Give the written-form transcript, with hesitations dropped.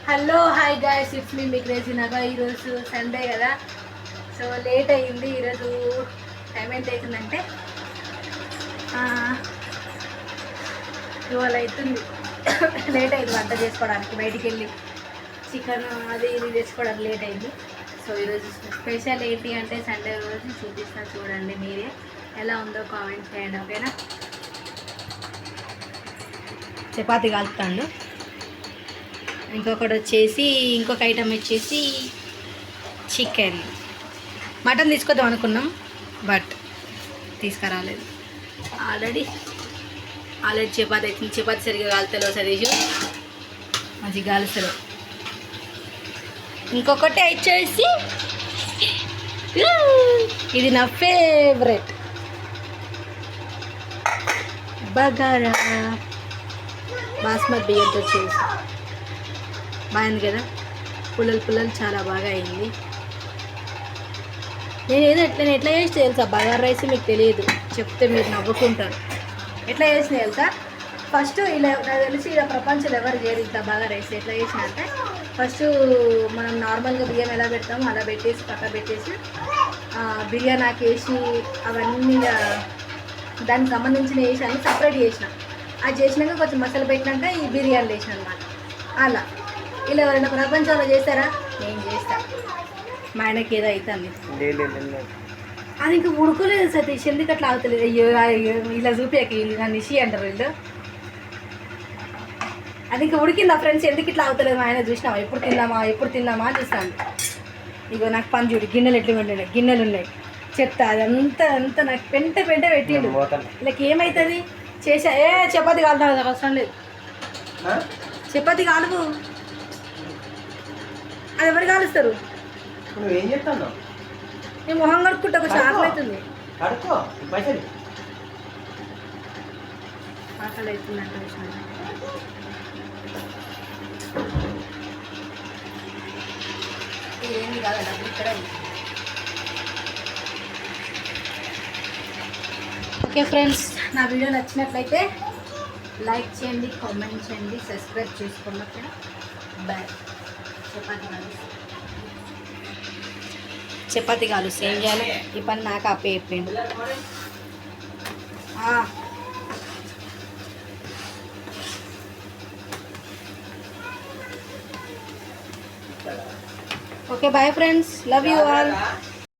Hello hi guys, it's me crazy Naga. ఈరోజు Sunday కదా, so late అయ్యింది. ఈరోజు టైం ఎంత అవుతుందంటే 12 అవుతుంది. లేట్ అయింది వంట చేసుకోవడానికి, బయటికి వెళ్ళి చికెన్ అది ఇది తెచ్చుకోవడానికి లేట్ అయింది. సో ఈరోజు స్పెషల్ ఏంటి అంటే సండే రోజు చూపిస్తా, చూడండి మీరే. ఎలా ఉందో కామెంట్ చేయండి, ఓకేనా. చపాతీ కలుపుతాను. ఇంకొకటి వచ్చేసి ఇంకొక ఐటమ్ వచ్చేసి చికెన్. మటన్ తీసుకొద్దాం అనుకున్నాం, బట్ తీసుకురాలేదు. ఆల్రెడీ చపాతీ అవుతుంది. చపాతీ సరిగ్గా కాలుతలో సరీషు, మంచిగా కాలుస్తలో. ఇంకొకటి వచ్చేసి ఇది నా ఫేవరెట్ బగారా బాస్మతి బియ్యంతో చేసి. బాగుంది కదా, పుల్లలు చాలా బాగా అయింది. నేను ఎట్లా చేసి తెలుసా బగారా రైస్, మీకు తెలియదు, చెప్తే మీరు నవ్వుకుంటారు. ఎట్లా చేసిన తెలుసా, ఫస్ట్ ఇలా నాకు తెలిసి ఇలా ప్రపంచంలో ఎవరు చేయరు ఇంత బాగా రైస్. ఎట్లా చేసిన అంటే, ఫస్ట్ మనం నార్మల్గా బియ్యం ఎలా పెడతామో అలా పెట్టేసి పక్క పెట్టేసి బిర్యానీ ఆకేసి అవన్నీ దానికి సంబంధించిన వేసి అన్నీ సపరేట్ చేసిన. అది చేసినాక కొంచెం మసాలా పెట్టినాక ఈ బిర్యానీ వేసిన అనమాట. అలా ఇలా ఎవరైనా ప్రపంచంలో చేస్తారా? నేను చేస్తా. మా ఆయనకి ఏదో అవుతుంది, అది ఇంకా ఉడుకోలేదు సతీష్, ఎందుకు అట్లా అవుతలేదు. అయ్యో ఇలా చూపించక నన్ను నిషి అంటారు వీళ్ళు. అది ఇంకా ఉడికిందా ఫ్రెండ్స్, ఎందుకు ఇట్లా అవుతలేదు? మా ఆయన చూసినావా, ఎప్పుడు తిందామా అని చూస్తాను. ఇగో నాకు పని చూడు, గిన్నెలు ఎట్లు ఉన్నాయి, గిన్నెలు ఉన్నాయి, చెత్త అదంతా నాకు పెంట పెట్టిండు. వీళ్ళకి ఏమవుతుంది చేసా. చపాతీ కాలుతా, అవసరం లేదు. చపాతీ కాలువు, అది ఎవరు కాలుస్తారు? ఏం చెప్తాను, నేను మొహం కడుక్కుంటే ఒక ఆకలి అవుతుంది. ఆకలి అవుతుందంట. ఏంది కాదు డబ్బులు ఇక్కడ. ఓకే ఫ్రెండ్స్, నా వీడియో నచ్చినట్లయితే లైక్ చేయండి, కామెంట్ చేయండి, సబ్స్క్రైబ్ చేసుకోండి. ఓకేనా, బాయ్. చపాతీ కాలు ఏం చేయాలి, ఈ పని నాకు అప్పే చెప్పిండు. Okay bye friends, love you all.